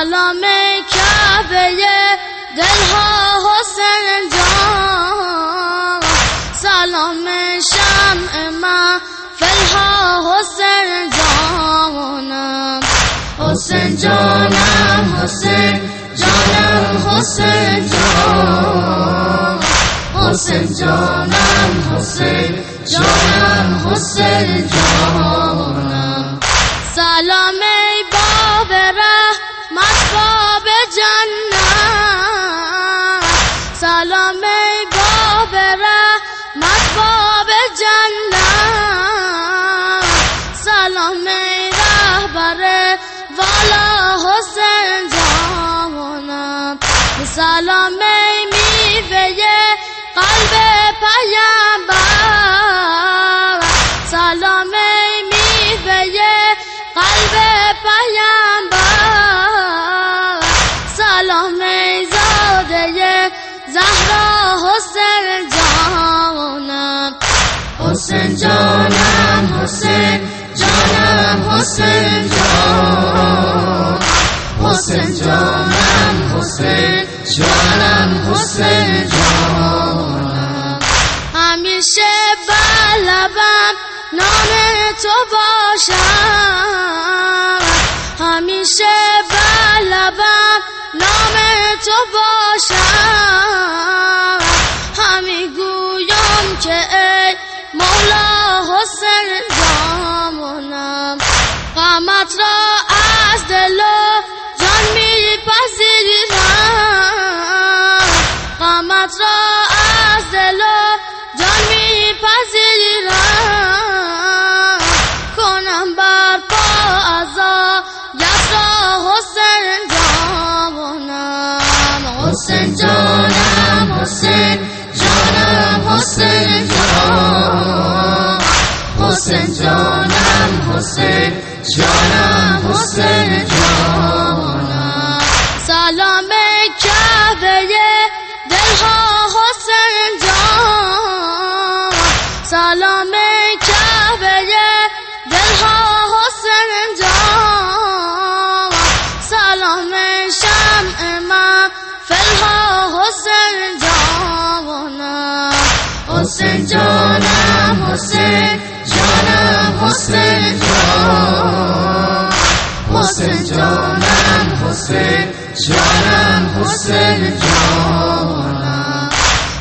سلام کعبه دلها حسین جان، سلام شمع محفلها حسین جانم، حسین جانم، حسین جانم، حسین جان، حسین جانم، حسین جانم، حسین جانم. سلام ای باب رحمت باب جنت، سلام ای باب رحمت باب جنت، سلام ای رهبر والا حسین جانم، سلام ای میوه قلب پیامبر، سلام ای میوه قلب پیامبر، سلام ای زاده زهرا حسین جانم، حسین جانم، حسین جانم، حسین جان، حسین جانم، حسین جانم، حسین جانم. همیشه بر لبم نام تو باشم، همیشه بر لبم نام تو باشم، همی گویم که ای مولا حسین جانم، غمت را از دل و جان میپذیرم، غمت را از دل و جان میپذیرم، کنم برپا عزایت را حسین جانم، حسین جانم، حسین جانم، حسین جان، حسین جانم، حسین جانم، حسین جانم. سلام کعبه دلها حسین جان، سلام کعبه دلها حسین جان، سلام شمع محفلها حسین جانم، حسین جانم، حسین جانم، حسین جان، حسین جانم، حسین جانم، حسین جانم.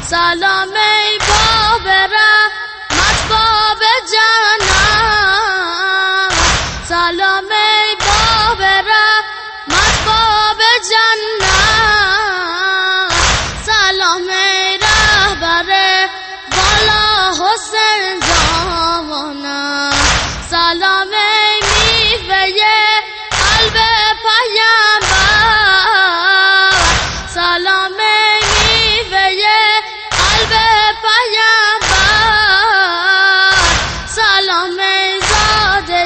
سلام ای باب رحمت باب جنت، سلام ای باب رحمت باب جنت، سلام ای رهبر والا حسین جانم، سلام ای میوه قلب پیامبر، سلام ای میوه قلب پیامبر، سلام ای زاده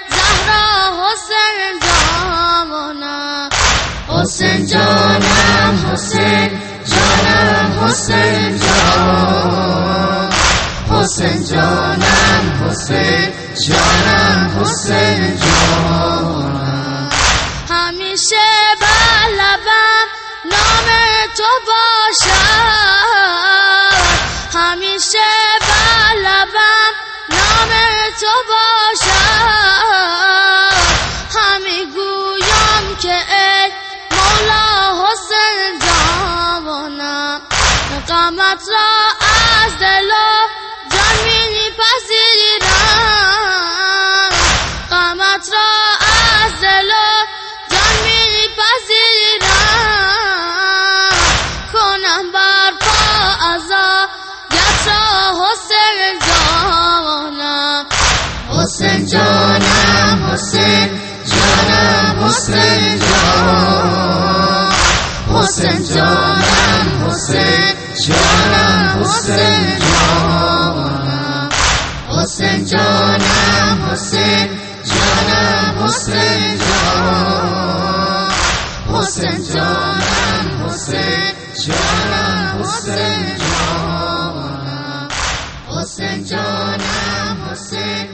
زهرا حسین جانم، حسین جانم، حسین جانم، حسین جان، حسین جانم، حسین جانم، حسین جانم. همیشه بر لبم نام تو باشم، همیشه بر لبم نام تو باشم، همی گویم که ای مولا حسین جانم، غمت را از دل و جان میپذیرم، غمت را از دل و جان میپذیرم، کنم برپا عزایت را حسین جانم، حسین جانم، حسین جانم، حسین جان، حسین جانم، حسین جانم، حسین جانم، حسین جانم، حسین جانم، حسین جان، حسین جانم، حسین جانم، حسین جانم، حسین جانم، حسین